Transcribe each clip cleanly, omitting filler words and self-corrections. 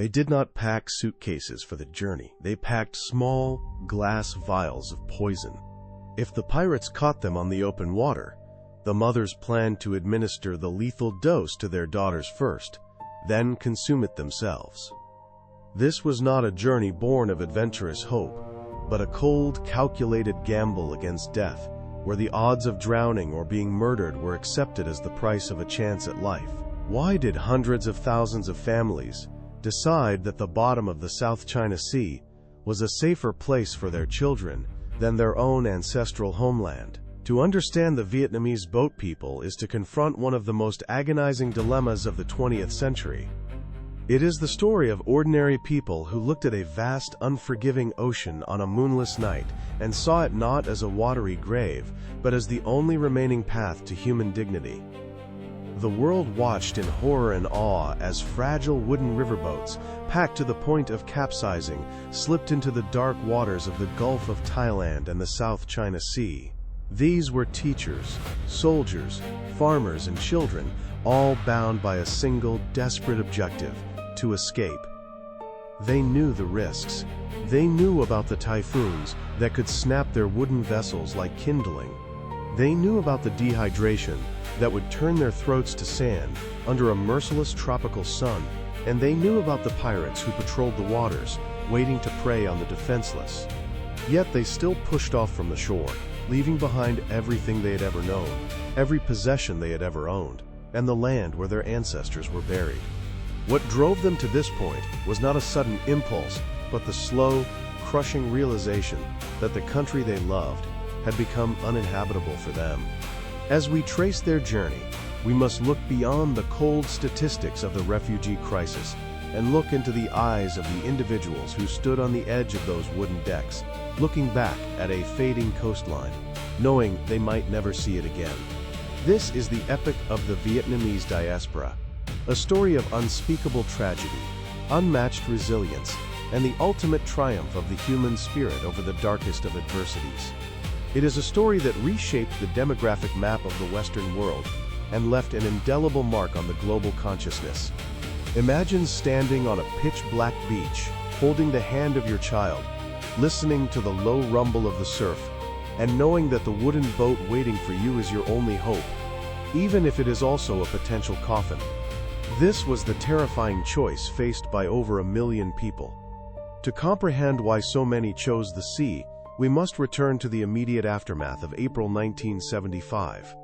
They did not pack suitcases for the journey. They packed small, glass vials of poison. If the pirates caught them on the open water, the mothers planned to administer the lethal dose to their daughters first, then consume it themselves. This was not a journey born of adventurous hope, but a cold, calculated gamble against death, where the odds of drowning or being murdered were accepted as the price of a chance at life. Why did hundreds of thousands of families decide that the bottom of the South China Sea was a safer place for their children than their own ancestral homeland? To understand the Vietnamese boat people is to confront one of the most agonizing dilemmas of the 20th century. It is the story of ordinary people who looked at a vast, unforgiving ocean on a moonless night and saw it not as a watery grave, but as the only remaining path to human dignity. The world watched in horror and awe as fragile wooden riverboats, packed to the point of capsizing, slipped into the dark waters of the Gulf of Thailand and the South China Sea. These were teachers, soldiers, farmers, and children, all bound by a single, desperate objective: to escape. They knew the risks. They knew about the typhoons that could snap their wooden vessels like kindling. They knew about the dehydration that would turn their throats to sand under a merciless tropical sun, and they knew about the pirates who patrolled the waters, waiting to prey on the defenseless. Yet they still pushed off from the shore, leaving behind everything they had ever known, every possession they had ever owned, and the land where their ancestors were buried. What drove them to this point was not a sudden impulse, but the slow, crushing realization that the country they loved had become uninhabitable for them. As we trace their journey, we must look beyond the cold statistics of the refugee crisis and look into the eyes of the individuals who stood on the edge of those wooden decks, looking back at a fading coastline, knowing they might never see it again. This is the epic of the Vietnamese diaspora, a story of unspeakable tragedy, unmatched resilience, and the ultimate triumph of the human spirit over the darkest of adversities. It is a story that reshaped the demographic map of the Western world and left an indelible mark on the global consciousness. Imagine standing on a pitch-black beach, holding the hand of your child, listening to the low rumble of the surf, and knowing that the wooden boat waiting for you is your only hope, even if it is also a potential coffin. This was the terrifying choice faced by over 1 million people. To comprehend why so many chose the sea, we must return to the immediate aftermath of April 1975.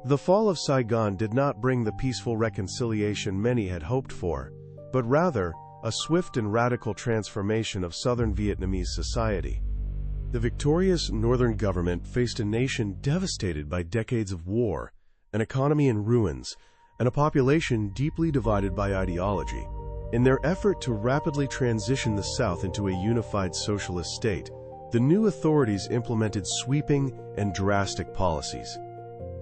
The fall of Saigon did not bring the peaceful reconciliation many had hoped for, but rather a swift and radical transformation of southern Vietnamese society. The victorious northern government faced a nation devastated by decades of war, an economy in ruins, and a population deeply divided by ideology. In their effort to rapidly transition the South into a unified socialist state, the new authorities implemented sweeping and drastic policies.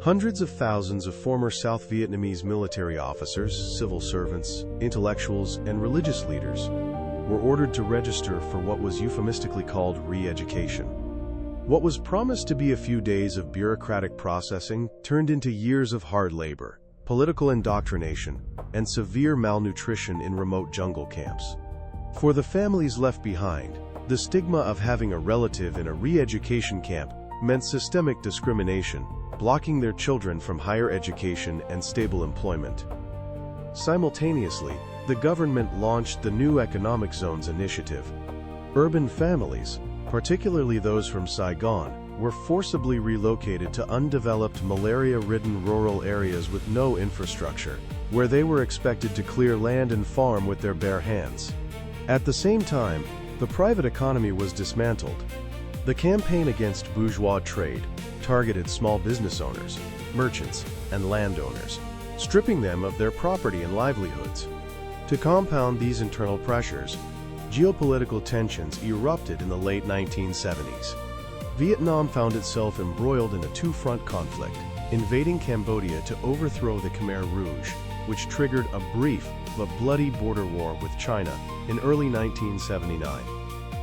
Hundreds of thousands of former South Vietnamese military officers, civil servants, intellectuals, and religious leaders were ordered to register for what was euphemistically called re-education. What was promised to be a few days of bureaucratic processing turned into years of hard labor, political indoctrination, and severe malnutrition in remote jungle camps. For the families left behind, the stigma of having a relative in a re-education camp meant systemic discrimination, blocking their children from higher education and stable employment. Simultaneously, the government launched the New Economic Zones initiative. Urban families, particularly those from Saigon, were forcibly relocated to undeveloped, malaria-ridden rural areas with no infrastructure, where they were expected to clear land and farm with their bare hands. At the same time, the private economy was dismantled. The campaign against bourgeois trade targeted small business owners, merchants, and landowners, stripping them of their property and livelihoods. To compound these internal pressures, geopolitical tensions erupted in the late 1970s. Vietnam found itself embroiled in a two-front conflict, invading Cambodia to overthrow the Khmer Rouge, which triggered a brief but bloody border war with China in early 1979.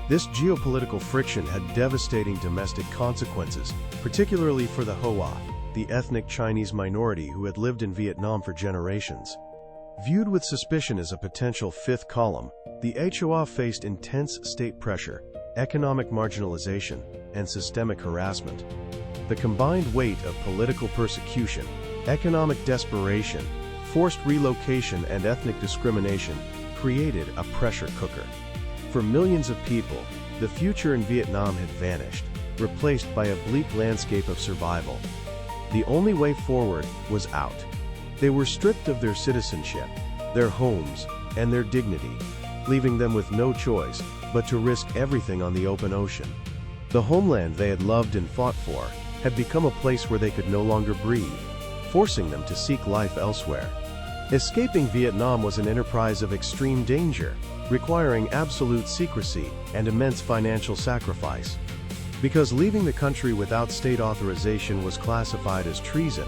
This geopolitical friction had devastating domestic consequences, particularly for the Hoa, the ethnic Chinese minority who had lived in Vietnam for generations. Viewed with suspicion as a potential fifth column, the HOA faced intense state pressure, economic marginalization, and systemic harassment. The combined weight of political persecution, economic desperation, forced relocation, and ethnic discrimination created a pressure cooker. For millions of people, the future in Vietnam had vanished, replaced by a bleak landscape of survival. The only way forward was out. They were stripped of their citizenship, their homes, and their dignity, leaving them with no choice but to risk everything on the open ocean. The homeland they had loved and fought for had become a place where they could no longer breathe, forcing them to seek life elsewhere. Escaping Vietnam was an enterprise of extreme danger, requiring absolute secrecy and immense financial sacrifice. Because leaving the country without state authorization was classified as treason,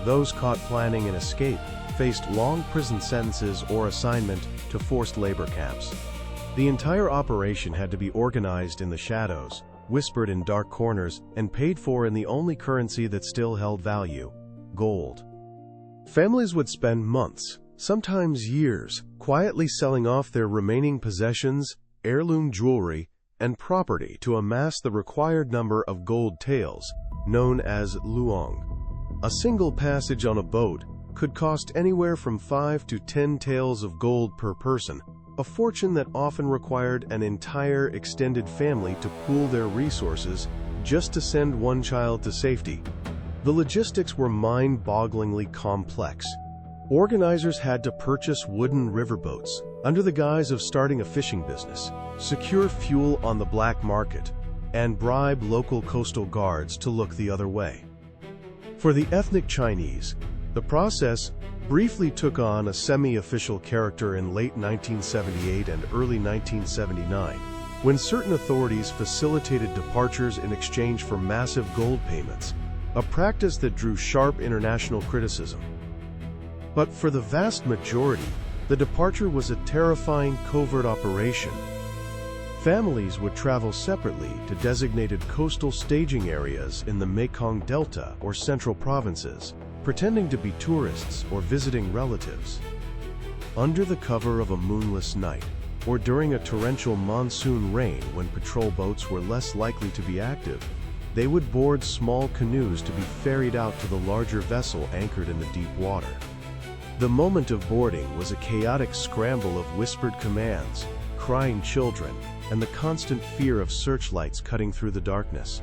those caught planning an escape faced long prison sentences or assignment to forced labor camps. The entire operation had to be organized in the shadows, whispered in dark corners, and paid for in the only currency that still held value: gold. Families would spend months, sometimes years, quietly selling off their remaining possessions, heirloom jewelry, and property to amass the required number of gold taels, known as luong. A single passage on a boat could cost anywhere from 5 to 10 taels of gold per person, a fortune that often required an entire extended family to pool their resources just to send one child to safety. The logistics were mind-bogglingly complex. Organizers had to purchase wooden riverboats under the guise of starting a fishing business, secure fuel on the black market, and bribe local coastal guards to look the other way. For the ethnic Chinese, the process briefly took on a semi-official character in late 1978 and early 1979, when certain authorities facilitated departures in exchange for massive gold payments, a practice that drew sharp international criticism. But for the vast majority, the departure was a terrifying covert operation. Families would travel separately to designated coastal staging areas in the Mekong Delta or central provinces, pretending to be tourists or visiting relatives. Under the cover of a moonless night, or during a torrential monsoon rain when patrol boats were less likely to be active, they would board small canoes to be ferried out to the larger vessel anchored in the deep water. The moment of boarding was a chaotic scramble of whispered commands, crying children, and the constant fear of searchlights cutting through the darkness.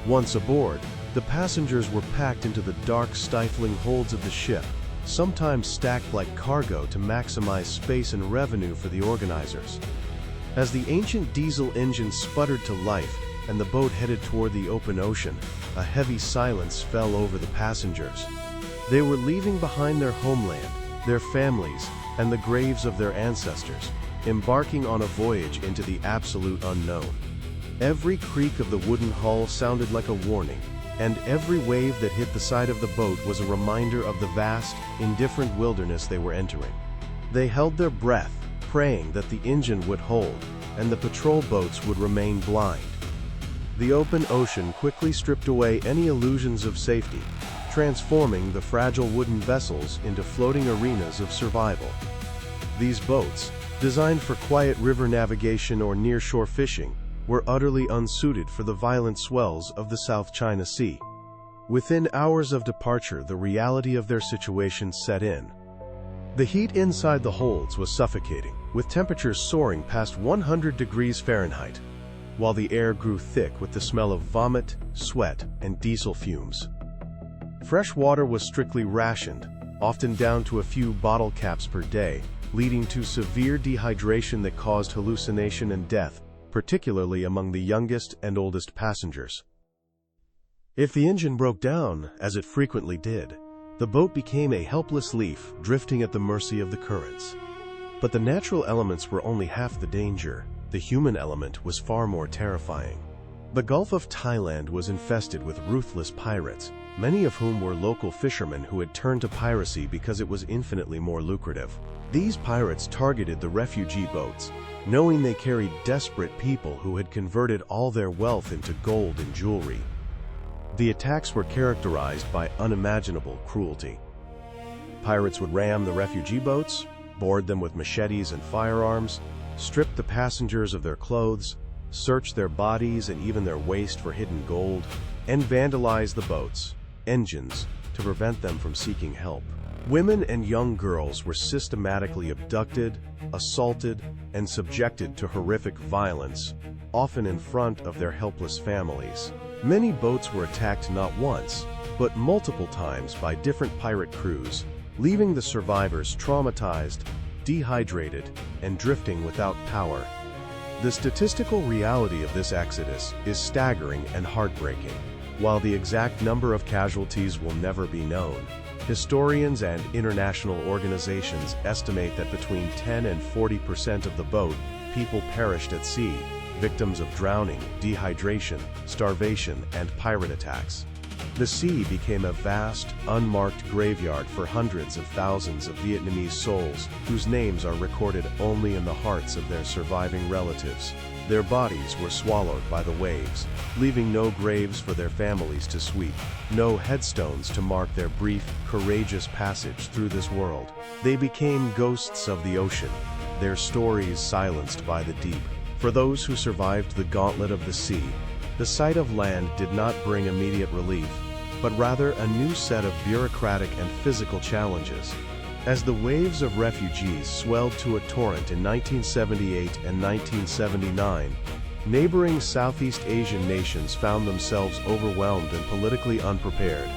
Once aboard, the passengers were packed into the dark, stifling holds of the ship, sometimes stacked like cargo to maximize space and revenue for the organizers. As the ancient diesel engine sputtered to life and the boat headed toward the open ocean, a heavy silence fell over the passengers. They were leaving behind their homeland, their families, and the graves of their ancestors, embarking on a voyage into the absolute unknown. Every creak of the wooden hull sounded like a warning, and every wave that hit the side of the boat was a reminder of the vast, indifferent wilderness they were entering. They held their breath, praying that the engine would hold, and the patrol boats would remain blind. The open ocean quickly stripped away any illusions of safety, transforming the fragile wooden vessels into floating arenas of survival. These boats, designed for quiet river navigation or near-shore fishing, were utterly unsuited for the violent swells of the South China Sea. Within hours of departure, the reality of their situation set in. The heat inside the holds was suffocating, with temperatures soaring past 100 degrees Fahrenheit, while the air grew thick with the smell of vomit, sweat, and diesel fumes. Fresh water was strictly rationed, often down to a few bottle caps per day, leading to severe dehydration that caused hallucination and death, particularly among the youngest and oldest passengers. If the engine broke down, as it frequently did, the boat became a helpless leaf drifting at the mercy of the currents. But the natural elements were only half the danger. The human element was far more terrifying. The Gulf of Thailand was infested with ruthless pirates, many of whom were local fishermen who had turned to piracy because it was infinitely more lucrative. These pirates targeted the refugee boats, knowing they carried desperate people who had converted all their wealth into gold and jewelry. The attacks were characterized by unimaginable cruelty. Pirates would ram the refugee boats, board them with machetes and firearms, strip the passengers of their clothes, search their bodies and even their waist for hidden gold, and vandalize the boats, engines, to prevent them from seeking help. Women and young girls were systematically abducted, assaulted, and subjected to horrific violence, often in front of their helpless families. Many boats were attacked not once, but multiple times by different pirate crews, leaving the survivors traumatized, dehydrated, and drifting without power. The statistical reality of this exodus is staggering and heartbreaking. While the exact number of casualties will never be known, historians and international organizations estimate that between 10 and 40% of the boat people perished at sea, victims of drowning, dehydration, starvation, and pirate attacks. The sea became a vast, unmarked graveyard for hundreds of thousands of Vietnamese souls whose names are recorded only in the hearts of their surviving relatives. Their bodies were swallowed by the waves, leaving no graves for their families to sweep, no headstones to mark their brief, courageous passage through this world. They became ghosts of the ocean, their stories silenced by the deep. For those who survived the gauntlet of the sea, the sight of land did not bring immediate relief, but rather a new set of bureaucratic and physical challenges. As the waves of refugees swelled to a torrent in 1978 and 1979, neighboring Southeast Asian nations found themselves overwhelmed and politically unprepared.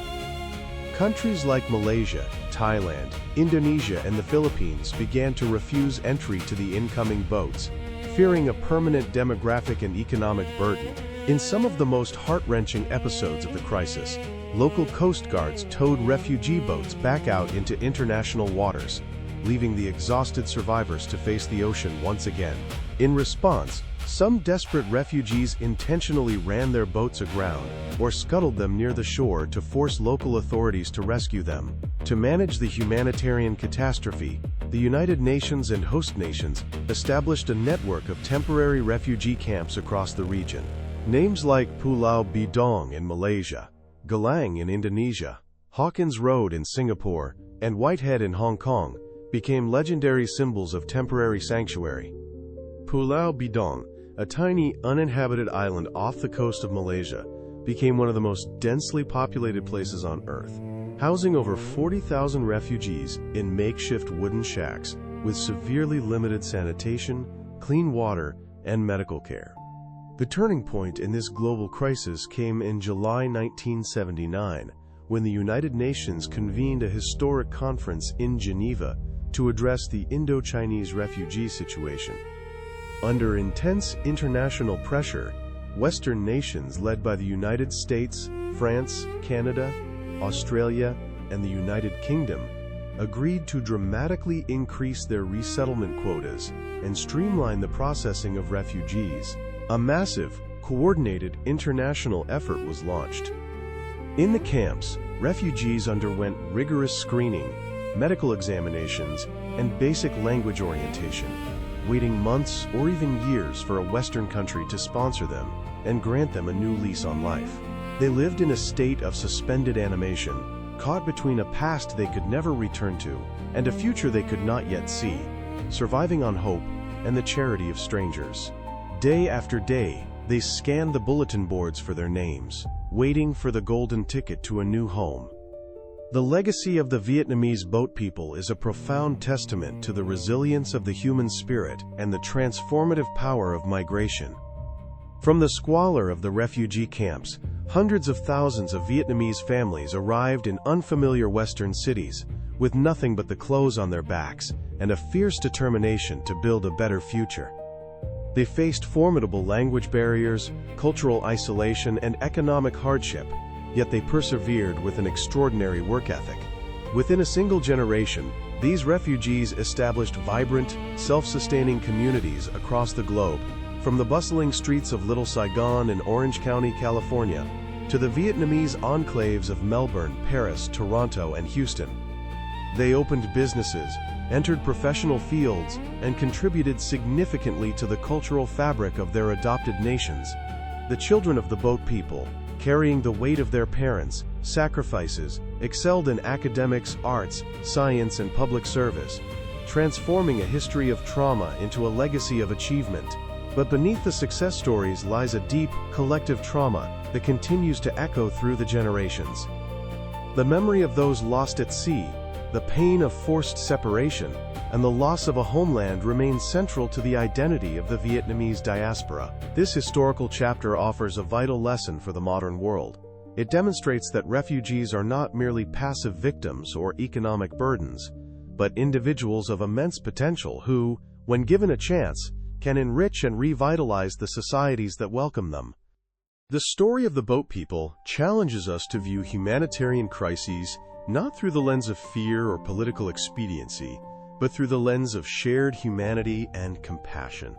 Countries like Malaysia, Thailand, Indonesia, and the Philippines began to refuse entry to the incoming boats, fearing a permanent demographic and economic burden. In some of the most heart-wrenching episodes of the crisis, local coast guards towed refugee boats back out into international waters, leaving the exhausted survivors to face the ocean once again. In response, some desperate refugees intentionally ran their boats aground or scuttled them near the shore to force local authorities to rescue them. To manage the humanitarian catastrophe, the United Nations and host nations established a network of temporary refugee camps across the region. Names like Pulau Bidong in Malaysia, Galang in Indonesia, Hawkins Road in Singapore, and Whitehead in Hong Kong became legendary symbols of temporary sanctuary. Pulau Bidong, a tiny, uninhabited island off the coast of Malaysia, became one of the most densely populated places on Earth, housing over 40,000 refugees in makeshift wooden shacks with severely limited sanitation, clean water, and medical care. The turning point in this global crisis came in July 1979, when the United Nations convened a historic conference in Geneva to address the Indochinese refugee situation. Under intense international pressure, Western nations led by the United States, France, Canada, Australia, and the United Kingdom agreed to dramatically increase their resettlement quotas and streamline the processing of refugees. A massive, coordinated international effort was launched. In the camps, refugees underwent rigorous screening, medical examinations, and basic language orientation, waiting months or even years for a Western country to sponsor them and grant them a new lease on life. They lived in a state of suspended animation, caught between a past they could never return to and a future they could not yet see, surviving on hope and the charity of strangers. Day after day, they scanned the bulletin boards for their names, waiting for the golden ticket to a new home. The legacy of the Vietnamese boat people is a profound testament to the resilience of the human spirit and the transformative power of migration. From the squalor of the refugee camps, hundreds of thousands of Vietnamese families arrived in unfamiliar Western cities, with nothing but the clothes on their backs and a fierce determination to build a better future. They faced formidable language barriers, cultural isolation, and economic hardship, yet they persevered with an extraordinary work ethic. Within a single generation, these refugees established vibrant, self-sustaining communities across the globe, from the bustling streets of Little Saigon in Orange County, California, to the Vietnamese enclaves of Melbourne, Paris, Toronto, and Houston. They opened businesses, entered professional fields, and contributed significantly to the cultural fabric of their adopted nations. The children of the boat people, carrying the weight of their parents' sacrifices, excelled in academics, arts, science, and public service, transforming a history of trauma into a legacy of achievement. But beneath the success stories lies a deep, collective trauma that continues to echo through the generations. The memory of those lost at sea, the pain of forced separation, and the loss of a homeland remains central to the identity of the Vietnamese diaspora. This historical chapter offers a vital lesson for the modern world. It demonstrates that refugees are not merely passive victims or economic burdens, but individuals of immense potential who, when given a chance, can enrich and revitalize the societies that welcome them. The story of the boat people challenges us to view humanitarian crises not through the lens of fear or political expediency, but through the lens of shared humanity and compassion.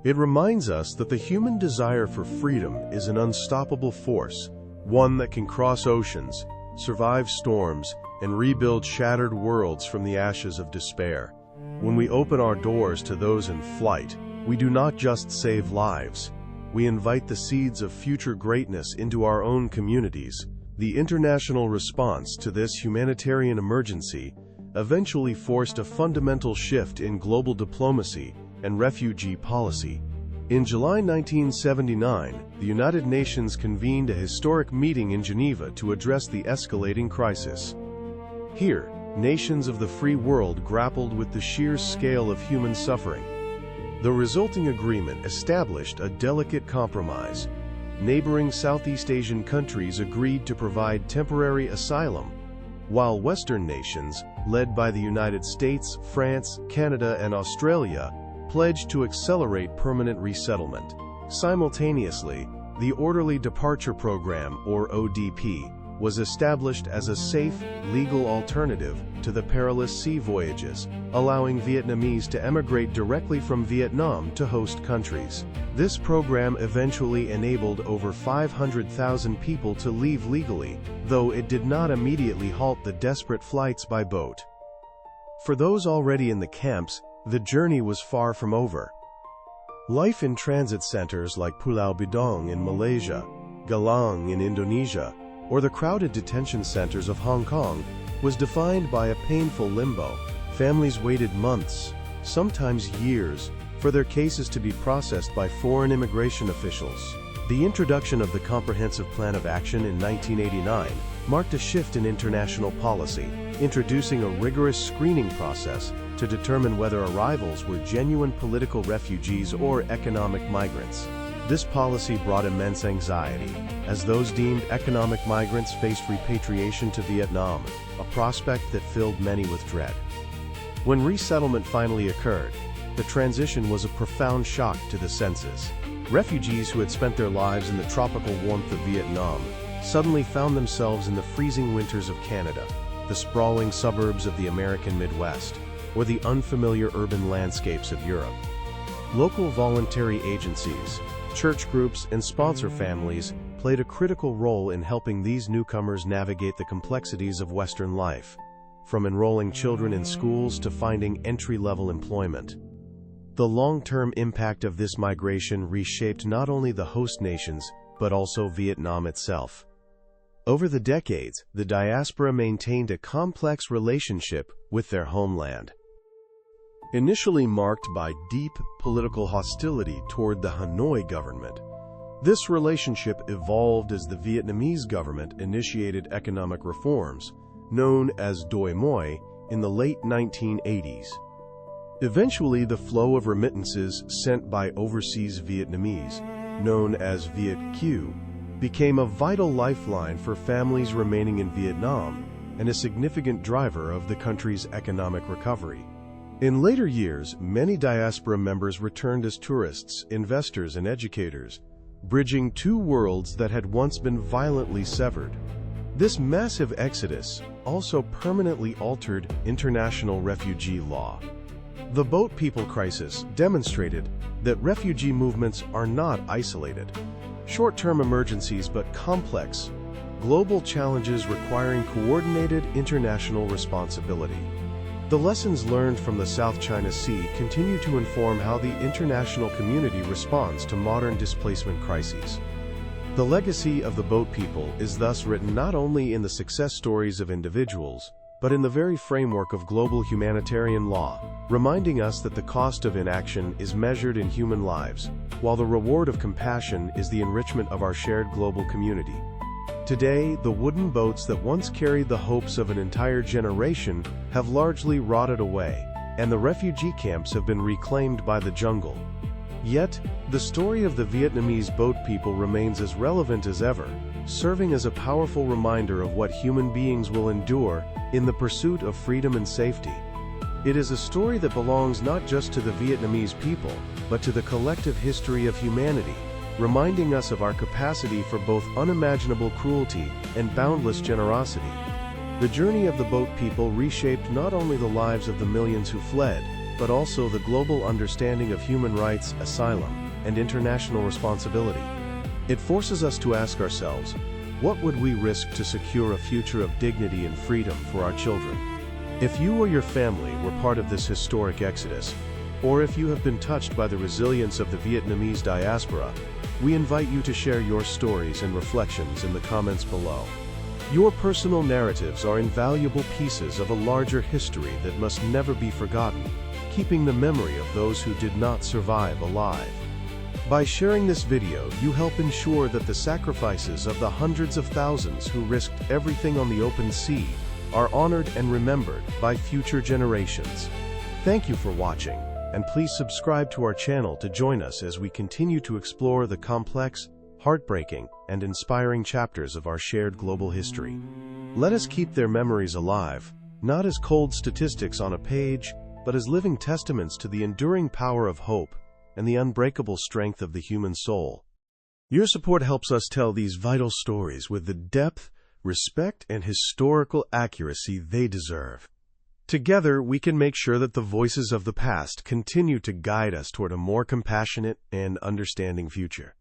It reminds us that the human desire for freedom is an unstoppable force, one that can cross oceans, survive storms, and rebuild shattered worlds from the ashes of despair. When we open our doors to those in flight, we do not just save lives. We invite the seeds of future greatness into our own communities. The international response to this humanitarian emergency eventually forced a fundamental shift in global diplomacy and refugee policy. In July 1979, the United Nations convened a historic meeting in Geneva to address the escalating crisis. Here, nations of the free world grappled with the sheer scale of human suffering. The resulting agreement established a delicate compromise. Neighboring Southeast Asian countries agreed to provide temporary asylum, while Western nations, led by the United States, France, Canada, and Australia, pledged to accelerate permanent resettlement. Simultaneously, the Orderly Departure Program, or ODP, was established as a safe, legal alternative to the perilous sea voyages, allowing Vietnamese to emigrate directly from Vietnam to host countries. This program eventually enabled over 500,000 people to leave legally, though it did not immediately halt the desperate flights by boat. For those already in the camps, the journey was far from over. Life in transit centers like Pulau Bidong in Malaysia, Galang in Indonesia, or the crowded detention centers of Hong Kong was defined by a painful limbo. Families waited months, sometimes years, for their cases to be processed by foreign immigration officials. The introduction of the Comprehensive Plan of Action in 1989 marked a shift in international policy, introducing a rigorous screening process to determine whether arrivals were genuine political refugees or economic migrants. This policy brought immense anxiety, as those deemed economic migrants faced repatriation to Vietnam, a prospect that filled many with dread. When resettlement finally occurred, the transition was a profound shock to the senses. Refugees who had spent their lives in the tropical warmth of Vietnam suddenly found themselves in the freezing winters of Canada, the sprawling suburbs of the American Midwest, or the unfamiliar urban landscapes of Europe. Local voluntary agencies, church groups, and sponsor families played a critical role in helping these newcomers navigate the complexities of Western life, from enrolling children in schools to finding entry-level employment. The long-term impact of this migration reshaped not only the host nations, but also Vietnam itself. Over the decades, the diaspora maintained a complex relationship with their homeland. Initially marked by deep political hostility toward the Hanoi government, this relationship evolved as the Vietnamese government initiated economic reforms, known as Doi Moi, in the late 1980s. Eventually, the flow of remittances sent by overseas Vietnamese, known as Viet Q, became a vital lifeline for families remaining in Vietnam and a significant driver of the country's economic recovery. In later years, many diaspora members returned as tourists, investors, and educators, bridging two worlds that had once been violently severed. This massive exodus also permanently altered international refugee law. The boat people crisis demonstrated that refugee movements are not isolated, short-term emergencies but complex, global challenges requiring coordinated international responsibility. The lessons learned from the South China Sea continue to inform how the international community responds to modern displacement crises. The legacy of the boat people is thus written not only in the success stories of individuals, but in the very framework of global humanitarian law, reminding us that the cost of inaction is measured in human lives, while the reward of compassion is the enrichment of our shared global community. Today, the wooden boats that once carried the hopes of an entire generation have largely rotted away, and the refugee camps have been reclaimed by the jungle. Yet, the story of the Vietnamese boat people remains as relevant as ever, serving as a powerful reminder of what human beings will endure in the pursuit of freedom and safety. It is a story that belongs not just to the Vietnamese people, but to the collective history of humanity, reminding us of our capacity for both unimaginable cruelty and boundless generosity. The journey of the boat people reshaped not only the lives of the millions who fled, but also the global understanding of human rights, asylum, and international responsibility. It forces us to ask ourselves, what would we risk to secure a future of dignity and freedom for our children? If you or your family were part of this historic exodus, or if you have been touched by the resilience of the Vietnamese diaspora, we invite you to share your stories and reflections in the comments below. Your personal narratives are invaluable pieces of a larger history that must never be forgotten, keeping the memory of those who did not survive alive. By sharing this video, you help ensure that the sacrifices of the hundreds of thousands who risked everything on the open sea are honored and remembered by future generations. Thank you for watching, and please subscribe to our channel to join us as we continue to explore the complex, heartbreaking, and inspiring chapters of our shared global history. Let us keep their memories alive, not as cold statistics on a page, but as living testaments to the enduring power of hope and the unbreakable strength of the human soul. Your support helps us tell these vital stories with the depth, respect, and historical accuracy they deserve. Together, we can make sure that the voices of the past continue to guide us toward a more compassionate and understanding future.